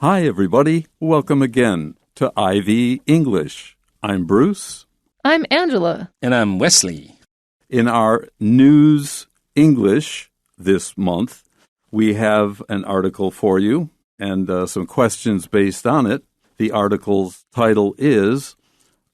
Hi, everybody. Welcome again to IV English. I'm Bruce. I'm Angela. And I'm Wesley. In our News English this month, we have an article for you and some questions based on it. The article's title is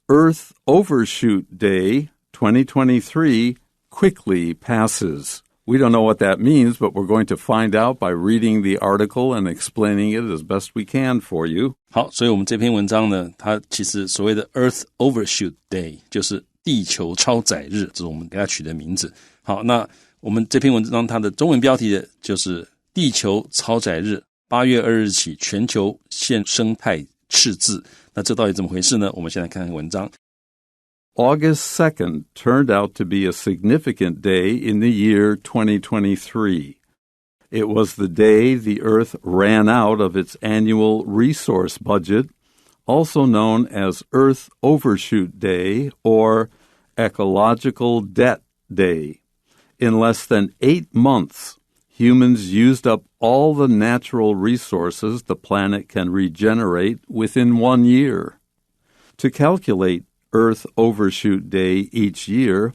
Earth Overshoot Day 2023 Quickly Passes. We don't know what that means, but we're going to find out by reading the article and explaining it as best we can for you. 好，所以我们这篇文章呢，它其实所谓的 Earth Overshoot Day 就是地球超载日，这是我们给它取的名字。好，那我们这篇文章它的中文标题的就是地球超载日，8月2日起全球陷生态赤字。那这到底怎么回事呢？我们先来看看文章。August 2nd turned out to be a significant day in the year 2023. It was the day the Earth ran out of its annual resource budget, also known as Earth Overshoot Day or Ecological Debt Day. In less than 8 months, humans used up all the natural resources the planet can regenerate within 1 year. To calculate Earth Overshoot Day each year,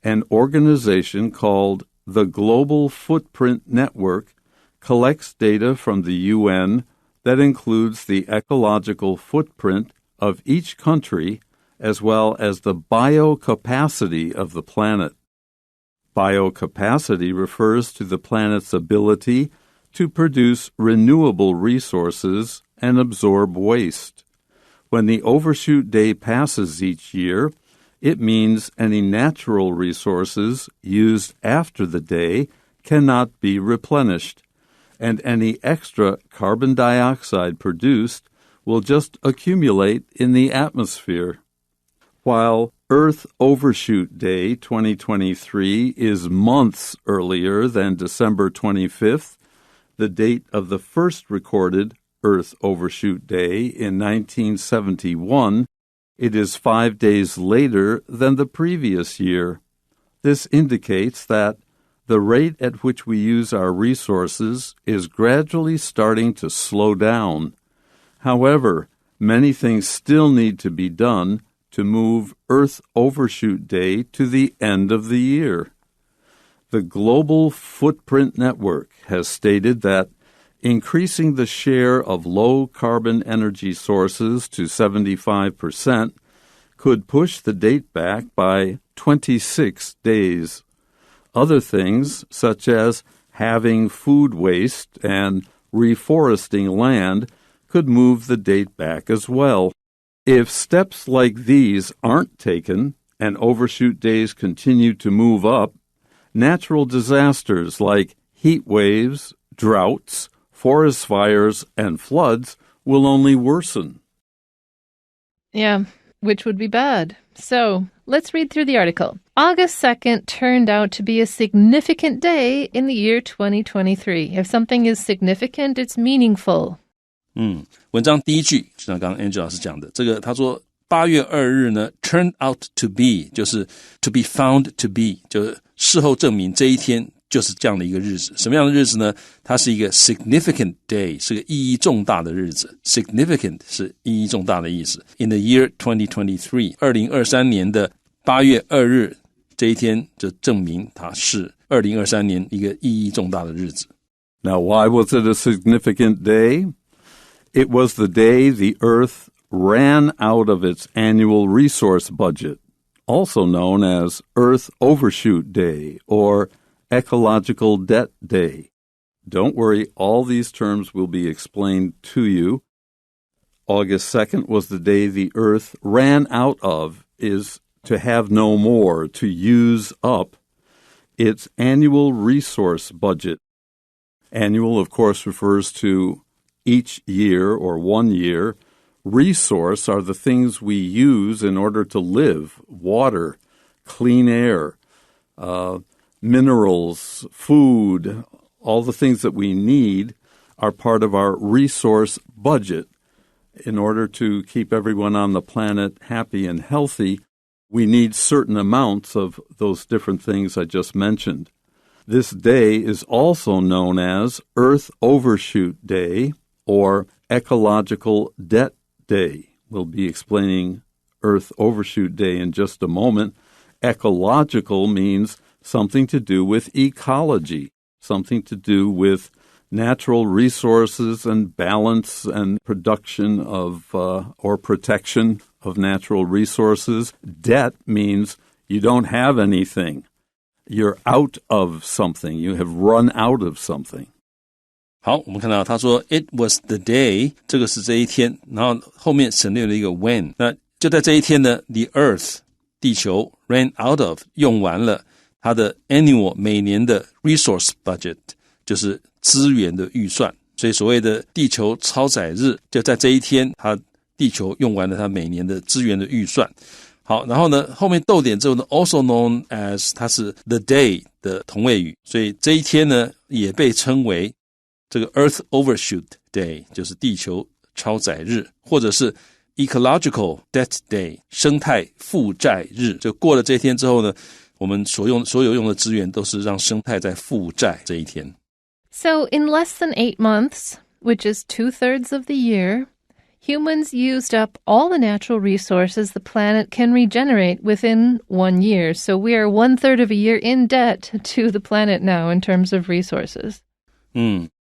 an organization called the Global Footprint Network collects data from the UN that includes the ecological footprint of each country as well as the biocapacity of the planet. Biocapacity refers to the planet's ability to produce renewable resources and absorb waste. When the overshoot day passes each year, it means any natural resources used after the day cannot be replenished, and any extra carbon dioxide produced will just accumulate in the atmosphere. While Earth Overshoot Day 2023 is months earlier than December 25th, the date of the first recorded Earth Overshoot Day in 1971, it is 5 days later than the previous year. This indicates that the rate at which we use our resources is gradually starting to slow down. However, many things still need to be done to move Earth Overshoot Day to the end of the year. The Global Footprint Network has stated that increasing the share of low-carbon energy sources to 75% could push the date back by 26 days. Other things, such as halving food waste and reforesting land, could move the date back as well. If steps like these aren't taken and overshoot days continue to move up, natural disasters like heat waves, droughts, forest fires, and floods will only worsen. Yeah, which would be bad. So, let's read through the article. August 2nd turned out to be a significant day in the year 2023. If something is significant, it's meaningful. 文章第一句就像刚刚 Angela 老师讲的，这个他说8月2日呢 turned out to be 就是 to be found to be 就是事后证明这一天就是这样的一个日子。什么样的日子呢？它是一个 significant day， 是个意义重大的日子。significant 是意义重大的意思。In the year 2023 2023年的8月2日这一天就证明它是2023年一个意义重大的日子。 Now, why was it a significant day? It was the day the Earth ran out of its annual resource budget, also known as Earth Overshoot Day or Ecological Debt Day. Don't worry, all these terms will be explained to you. August 2nd was the day the Earth ran out of, is to have no more, to use up, its annual resource budget. Annual, of course, refers to each year or 1 year. Resource are the things we use in order to live: water, clean air, minerals, food, all the things that we need are part of our resource budget. In order to keep everyone on the planet happy and healthy, we need certain amounts of those different things I just mentioned. This day is also known as Earth Overshoot Day or Ecological Debt Day. We'll be explaining Earth Overshoot Day in just a moment. Ecological means something to do with ecology, something to do with natural resources and balance and production of or protection of natural resources. Debt means you don't have anything. You're out of something. You have run out of something. 好，我们看到他说 It was the day， 这个是这一天，然后后面省略了一个 when， 那就在这一天呢 The Earth 地球 ran out of 用完了它的 annual 每年的 resource budget， 就是资源的预算，所以所谓的地球超载日就在这一天，它地球用完了它每年的资源的预算。好，然后呢后面逗点之后呢 also known as 它是 the day 的同位语，所以这一天呢也被称为这个 Earth Overshoot Day， 就是地球超载日，或者是 Ecological Debt Day， 生态负债日。就过了这一天之后呢，我们所有用的资源都是让生态在负债这一天。So in less than 8 months, which is 2/3 of the year, humans used up all the natural resources the planet can regenerate within 1 year. So we are 1/3 of a year in debt to the planet now in terms of resources.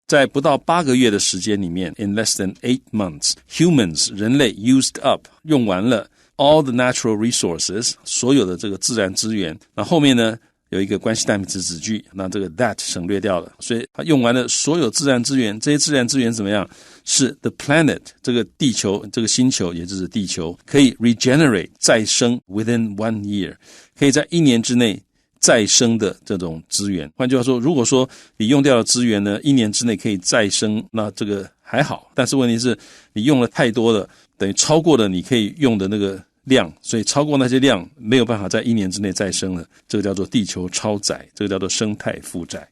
在不到8个月的时间里面 in less than 8 months, humans 人类 used up 用完了 all the natural resources 所有的这个自然资源。那后面呢有一个关系代名词子句，那这个 that 省略掉了，所以它用完了所有自然资源。这些自然资源怎么样？是 the planet 这个地球这个星球，也就是地球可以 regenerate 再生 within 1 year， 可以在1年之内再生的这种资源。换句话说，如果说你用掉的资源呢1年之内可以再生，那这个还好，但是问题是你用了太多了，等于超过了你可以用的那个量，所以超过那些量没有办法在1年之内再生了，这个叫做地球超载，这个叫做生态负债。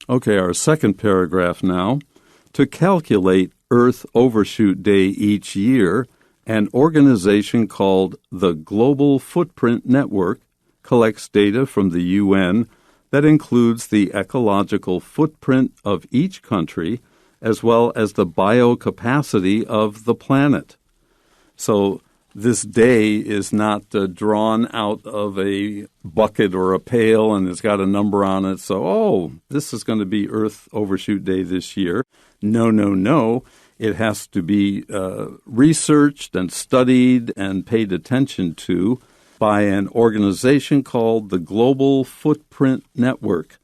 Okay, our second paragraph now. To calculate Earth Overshoot Day each year, an organization called the Global Footprint Network collects data from the UN that includes the ecological footprint of each country as well as the biocapacity of the planet. So this day is not drawn out of a bucket or a pail and it's got a number on it. So, this is going to be Earth Overshoot Day this year. No. It has to be researched and studied and paid attention to by an organization called the Global Footprint Network.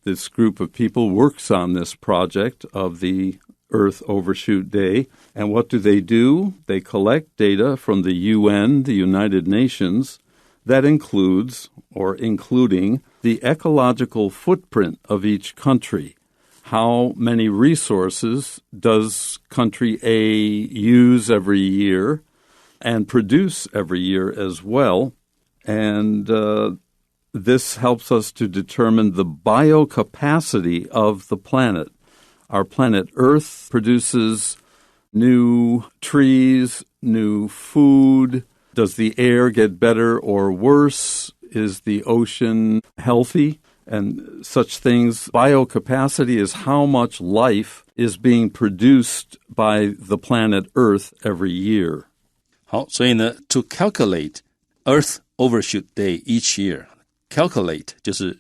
This group of people works on this project of the Earth Overshoot Day. And what do? They collect data from the UN, the United Nations, that includes, or including, the ecological footprint of each country. How many resources does country A use every year and produce every year as well? And this helps us to determine the biocapacity of the planet. Our planet Earth produces new trees, new food. Does the air get better or worse? Is the ocean healthy? And such things. Biocapacity is how much life is being produced by the planet Earth every year. 好，所以呢 to calculate Earth Overshoot Day each year. Calculate 就是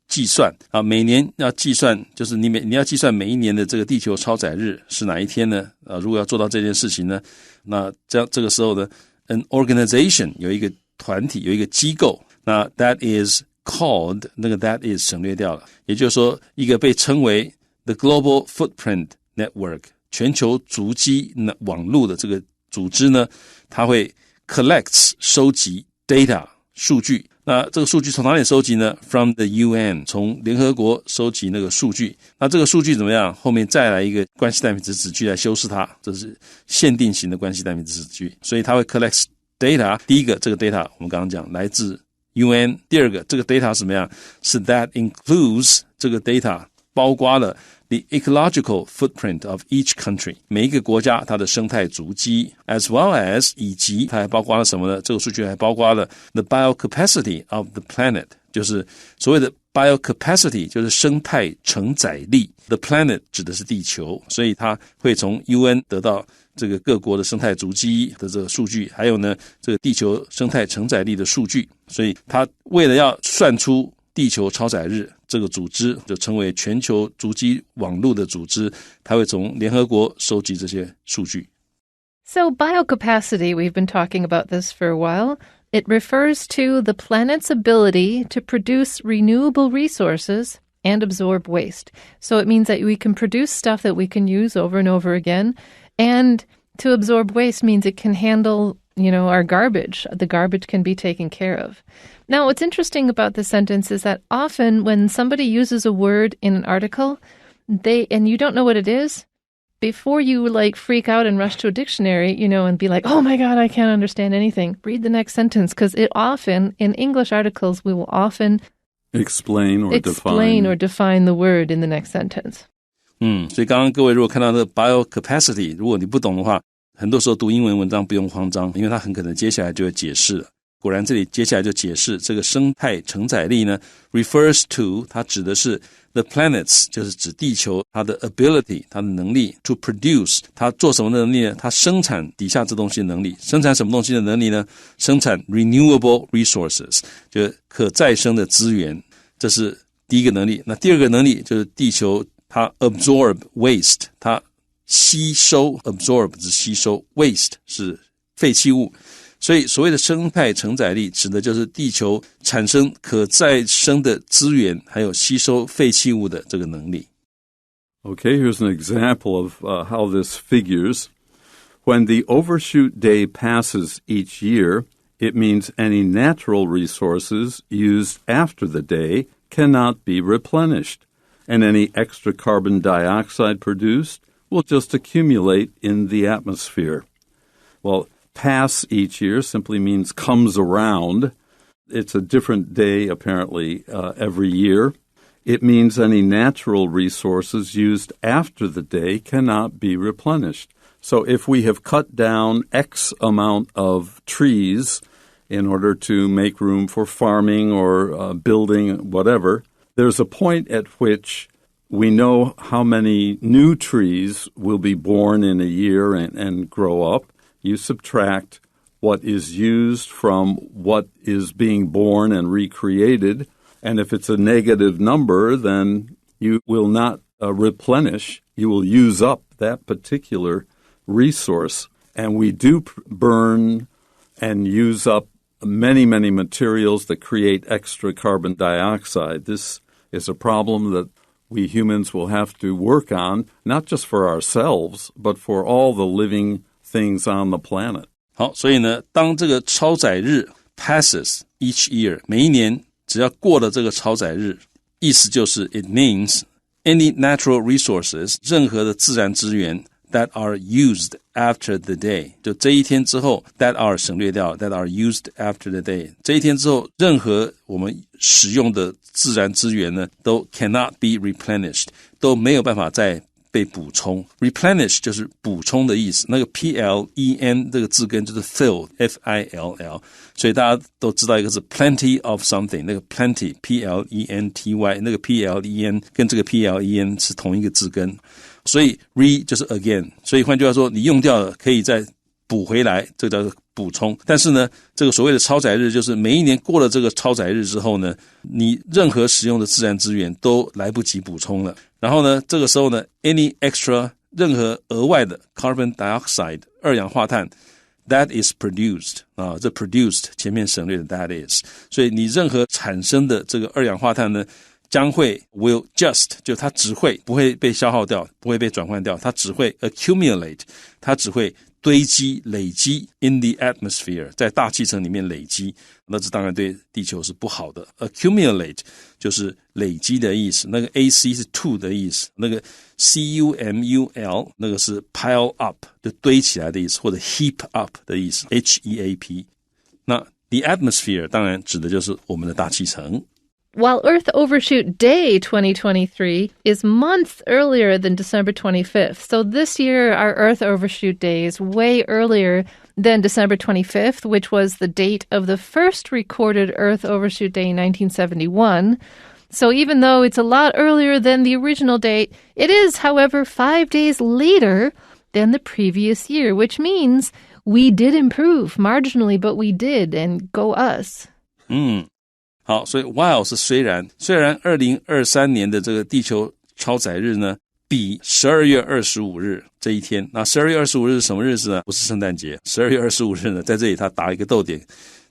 计算啊，每年要计算，就是你要计算每一年的这个地球超载日是哪一天呢？如果要做到这件事情呢，那这个时候呢 an organization 有一个团体，有一个机构，那 that is called 那个 that is 省略掉了，也就是说一个被称为 the Global Footprint Network 全球足迹网络的这个组织呢，它会 collects 收集 data 数据。那这个数据从哪里收集呢？ From the UN 从联合国收集那个数据。那这个数据怎么样？后面再来一个关系代名词子句来修饰它，这是限定型的关系代名词子句，所以它会 collect data。第一个这个 data 我们刚刚讲来自 UN， 第二个这个 data 怎么样？是 that includes 这个 data 包括了 the ecological footprint of each country 每一个国家它的生态足迹 as well as 以及它还包括了什么呢？这个数据还包括了 the biocapacity of the planet 就是所谓的 biocapacity 就是生态承载力 ，the planet 指的是地球，所以它会从 UN 得到这个各国的生态足迹的这个数据，还有呢这个地球生态承载力的数据，所以它为了要算出地球超载日这个组织就称为全球足迹网路的组织，它会从联合国收集这些数据。So biocapacity, we've been talking about this for a while. It refers to the planet's ability to produce renewable resources and absorb waste. So it means that we can produce stuff that we can use over and over again. And to absorb waste means it can handle, our garbage. The garbage can be taken care of. Now, what's interesting about this sentence is that often when somebody uses a word in an article, and you don't know what it is, before you freak out and rush to a dictionary, and be like, oh my God, I can't understand anything, read the next sentence, because it often, in English articles, we will often explain or define the word in the next sentence. 所以刚刚各位如果看到那个 biocapacity， 如果你不懂的话，很多时候读英文文章不用慌张，因为它很可能接下来就会解释了。果然这里接下来就解释这个生态承载力呢 refers to 它指的是 the planets 就是指地球它的 ability 它的能力 to produce 它做什么的能力呢？它生产底下这东西的能力。生产什么东西的能力呢？生产 renewable resources 就是可再生的资源，这是第一个能力。那第二个能力就是地球它 absorb waste 它吸收 absorb 是吸收 waste 是废弃物。所以所谓的生态承载力指的就是地球产生可再生的资源还有吸收废弃物的这个能力。 Okay, here's an example of how this figures. When the overshoot day passes each year, it means any natural resources used after the day cannot be replenished, and any extra carbon dioxide produced will just accumulate in the atmosphere. Well, pass each year simply means comes around. It's a different day, apparently, every year. It means any natural resources used after the day cannot be replenished. So if we have cut down X amount of trees in order to make room for farming or building, whatever, there's a point at which we know how many new trees will be born in a year and grow up. You subtract what is used from what is being born and recreated, and if it's a negative number, then you will not replenish. You will use up that particular resource. And we do burn and use up many, many materials that create extra carbon dioxide. This is a problem that we humans will have to work on, not just for ourselves, but for all the living things on the planet. 好，所以呢，当这个超载日 passes each year， 每一年只要过了这个超载日，意思就是 it means any natural resources 任何的自然资源 that are used after the day 就这一天之后 that are 省略掉 that are used after the day 这一天之后任何我们使用的自然资源呢都 cannot be replenished 都没有办法再被补充 replenish 就是补充的意思那个 P-L-E-N 这个字根就是 fill F-I-L-L 所以大家都知道一个是 plenty of something 那个 plenty P-L-E-N-T-Y 那个 P-L-E-N 跟这个 P-L-E-N 是同一个字根所以 re 就是 again 所以换句话说你用掉了可以再补回来这个叫补充但是呢这个所谓的超载日就是每一年过了这个超载日之后呢你任何使用的自然资源都来不及补充了然后呢这个时候呢 any extra 任何额外的 carbon dioxide 二氧化碳 that is produced 这 produced 前面省略的 that is 所以你任何产生的这个二氧化碳呢将会 will just 就它只会不会被消耗掉不会被转换掉它只会 accumulate 它只会堆积累积 in the atmosphere 在大气层里面累积那这当然对地球是不好的 accumulate 就是累积的意思那个 AC 是 to 的意思那个 CUMUL 那个是 pile up 就堆起来的意思或者 heap up 的意思 HEAP 那 the atmosphere 当然指的就是我们的大气层While Earth Overshoot Day 2023 is months earlier than December 25th. So this year, our Earth Overshoot Day is way earlier than December 25th, which was the date of the first recorded Earth Overshoot Day in 1971. So even though it's a lot earlier than the original date, it is, however, 5 days later than the previous year, which means we did improve marginally, but we did, and go us. 好，所以 while 是虽然2023年的这个地球超载日呢，比12月25日这一天，那12月25日是什么日子呢？不是圣诞节，12月25日呢，在这里他打一个逗点，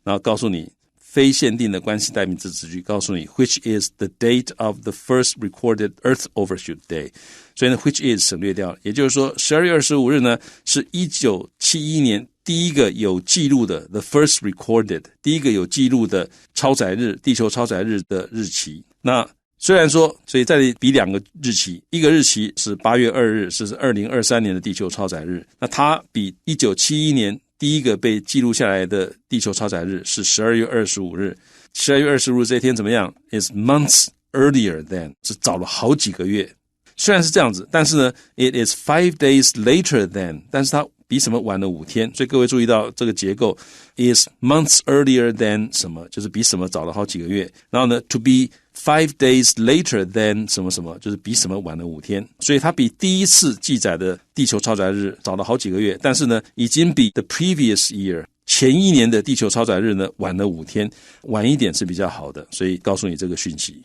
然后告诉你非限定的关系代名词子句，告诉你 which is the date of the first recorded Earth Overshoot day。所以呢 which is 省略掉，也就是说12月25日呢是1971年第一个有记录的 the first recorded 第一个有记录的超载日，地球超载日的日期。那虽然说，所以这里比两个日期，一个日期是8月2日，是2023年的地球超载日，那它比1971年第一个被记录下来的地球超载日是12月25日。12月25日这一天怎么样 ？is months earlier than 是早了好几个月。虽然是这样子，但是呢 ，it is 5 days later than， 但是它比什么晚了5天。所以各位注意到这个结构 is months earlier than 什么，就是比什么早了好几个月。然后呢 ，to be 5 days later than 什么什么，就是比什么晚了5天。所以它比第一次记载的地球超载日早了好几个月，但是呢，已经比 the previous year 前一年的地球超载日呢晚了5天，晚一点是比较好的。所以告诉你这个讯息。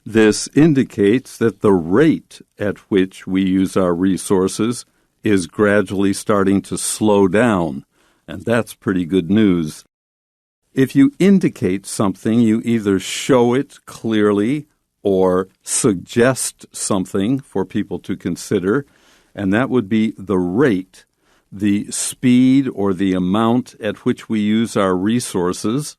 This indicates that the rate at which we use our resources is gradually starting to slow down, and that's pretty good news. If you indicate something, you either show it clearly or suggest something for people to consider, and that would be the rate, the speed or the amount at which we use our resources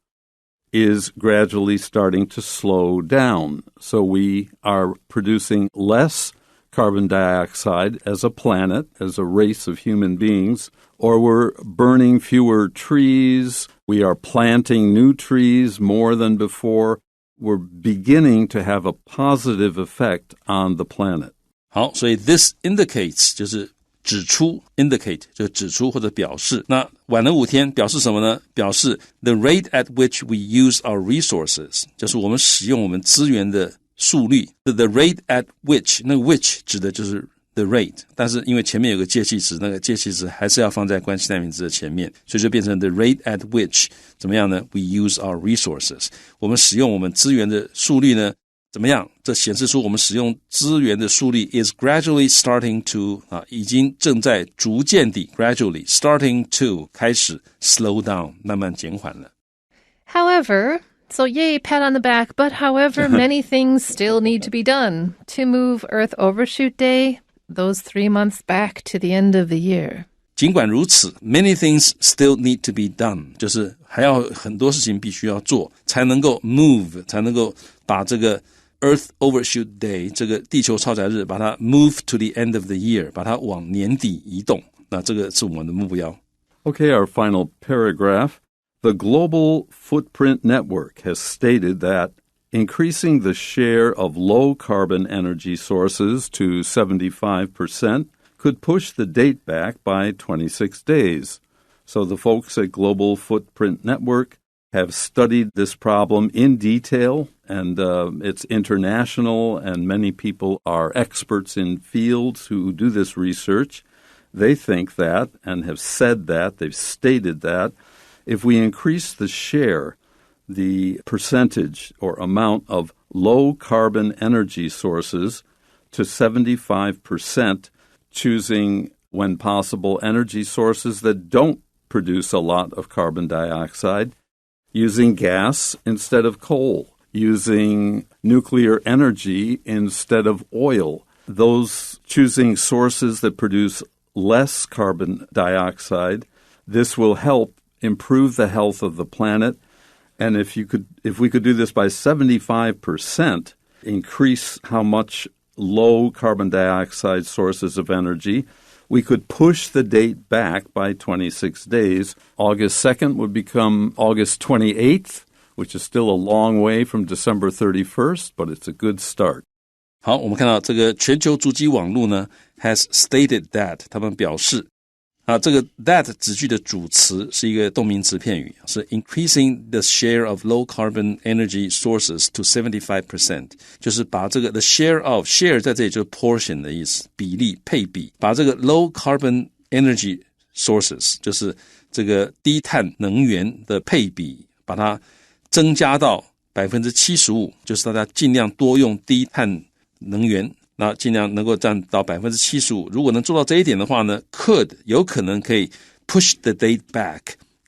is gradually starting to slow down. So we are producing less carbon dioxide as a planet, as a race of human beings, or we're burning fewer trees, we are planting new trees more than before. We're beginning to have a positive effect on the planet. 好，所以 this indicates 就是指出 indicate 就指出或者表示。那晚了5天表示什么呢？表示 the rate at which we use our resources 就是我们使用我们资源的速率。 the rate at which 那个 which 指的就是 the rate， 但是因为前面有个介系词，那个介系词还是要放在关系代名词的前面，所以就变成 the rate at which 怎么样呢？ we use our resources 我们使用我们资源的速率呢怎么样？这显示出我们使用资源的速率 is gradually starting to 已经正在逐渐地 gradually starting to 开始 slow down 慢慢减缓了。 However, so yay, pat on the back, but however, many things still need to be done to move Earth Overshoot Day those 3 months back to the end of the year. 尽管如此 many things still need to be done 就是还要很多事情必须要做才能够 move 才能够把这个Earth Overshoot Day 这个地球超载日把它 move to the end of the year 把它往年底移动，那这个是我们的目标。 Okay, our final paragraph. The Global Footprint Network has stated that increasing the share of low-carbon energy sources to 75% could push the date back by 26 days. So the folks at Global Footprint Network have studied this problem in detail, and it's international, and many people are experts in fields who do this research. They think that, and have said that, they've stated that, if we increase the share, the percentage or amount of low-carbon energy sources to 75%, choosing, when possible, energy sources that don't produce a lot of carbon dioxide, using gas instead of coal, using nuclear energy instead of oil, those choosing sources that produce less carbon dioxide, this will help improve the health of the planet. And if we could do this by 75%, increase how much low carbon dioxide sources of energy, we could push the date back by 26 days. August 2nd would become August 28th, which is still a long way from December 31st, but it's a good start. 好，我们看到这个全球足迹网路呢 has stated that 他们表示这个 that 子句的主词是一个动名词片语，是 increasing the share of low carbon energy sources to 75%， 就是把这个 the share of share 在这里就是 portion 的意思，比例配比，把这个 low carbon energy sources 就是这个低碳能源的配比，把它增加到 75%， 就是大家尽量多用低碳能源，那尽量能够占到 75%。 如果能做到这一点的话呢， could 有可能可以 push the date back，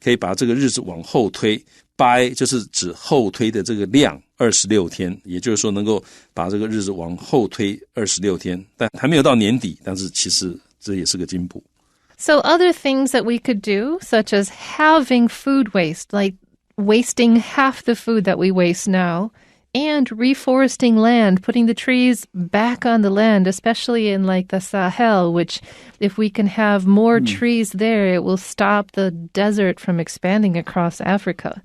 可以把这个日子往后推， by 就是指后推的这个量26天，也就是说能够把这个日子往后推26天，但还没有到年底，但是其实这也是个进步。 So other things that we could do, such as having food waste, like wasting half the food that we waste now, and reforesting land, putting the trees back on the land, especially in like the Sahel, which if we can have more trees there, it will stop the desert from expanding across Africa.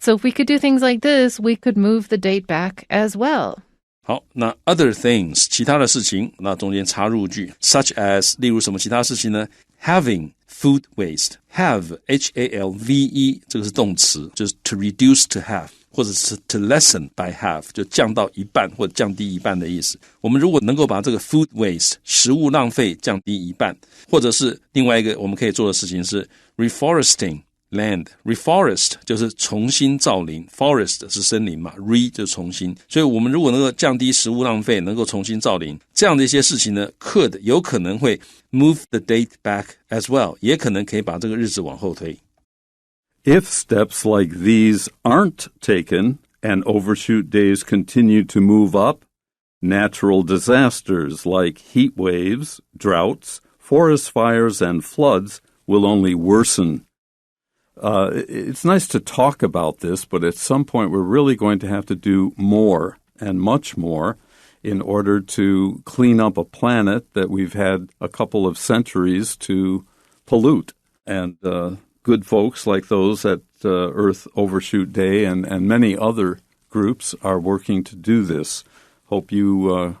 So if we could do things like this, we could move the date back as well. 好，那 other things 其他的事情，那中间插入句 such as 例如什么其他事情呢？ Having food waste. Have, H-A-L-V-E 这个是动词，就是 to reduce to have， 或者是 to lessen by half， 就降到一半或降低一半的意思。我们如果能够把这个 food waste 食物浪费降低一半，或者是另外一个我们可以做的事情是 reforesting land. Reforest 就是重新造林， forest 是森林嘛， 就是重新，所以我们如果能够降低食物浪费，能够重新造林，这样的一些事情呢 could 有可能会 move the date back as well， 也可能可以把这个日子往后推。 If steps like these aren't taken and overshoot days continue to move up, natural disasters like heat waves, droughts, forest fires, and floods will only worsen.It's nice to talk about this, but at some point we're really going to have to do more and much more in order to clean up a planet that we've had a couple of centuries to pollute. And good folks like those at Earth Overshoot Day and many other groups are working to do this. Hope you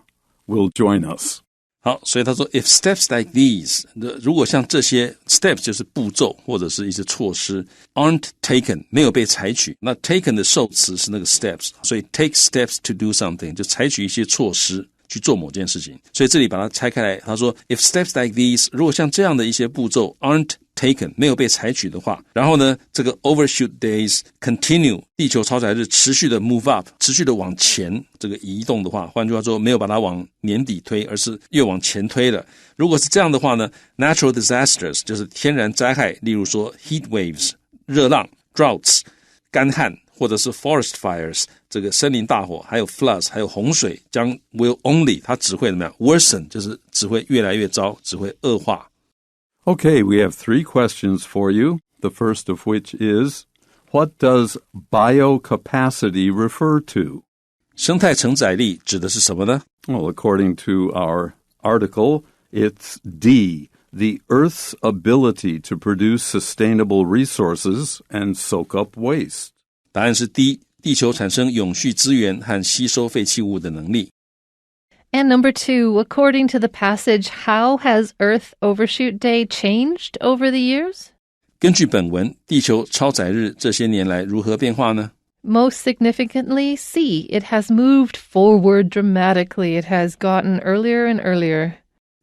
will join us.好，所以他说 if steps like these 如果像这些 steps 就是步骤或者是一些措施 aren't taken 没有被采取，那 taken 的受词是那个 steps， 所以 take steps to do something 就采取一些措施去做某件事情，所以这里把它拆开来，他说 if steps like these 如果像这样的一些步骤 aren't taken 没有被采取的话，然后呢这个 overshoot days continue 地球超载日持续的 move up 持续的往前这个移动的话，换句话说没有把它往年底推，而是越往前推了。如果是这样的话呢 natural disasters 就是天然灾害，例如说 heat waves 热浪 droughts 干旱，或者是 forest fires 这个森林大火，还有 floods 还有洪水，将 will only 它只会怎么样 worsen 就是只会越来越糟，只会恶化。Okay, we have 3 questions for you. The first of which is, what does biocapacity refer to? 生态承载力指的是什么呢？ Well, according to our article, it's D, the Earth's ability to produce sustainable resources and soak up waste. 答案是 D， 地球产生永续资源和吸收废弃物的能力。And number 2, according to the passage, how has Earth Overshoot Day changed over the years? 根据本文，地球超载日这些年来如何变化呢？ Most significantly, C, it has moved forward dramatically. It has gotten earlier and earlier.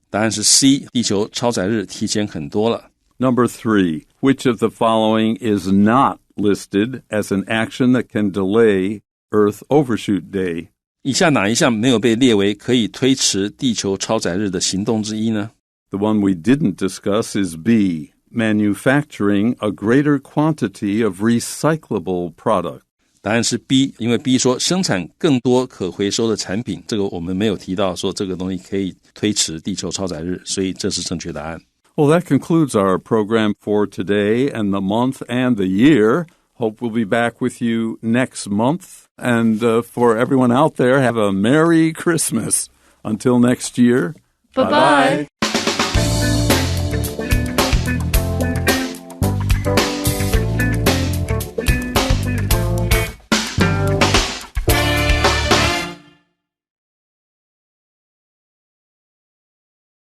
答案是 C， 地球超载日提前很多了。Number 3, which of the following is not listed as an action that can delay Earth Overshoot Day? 以下哪一项没有被列为可以推迟地球超载日的行动之一呢？ The one we didn't discuss is B, manufacturing a greater quantity of recyclable product. 答案是 B， 因为 B 说生产更多可回收的产品，这个我们没有提到说这个东西可以推迟地球超载日，所以这是正确答案。Well, that concludes our program for today and the month and the year. Hope we'll be back with you next month. And for everyone out there, have a Merry Christmas. Until next year. Bye-bye.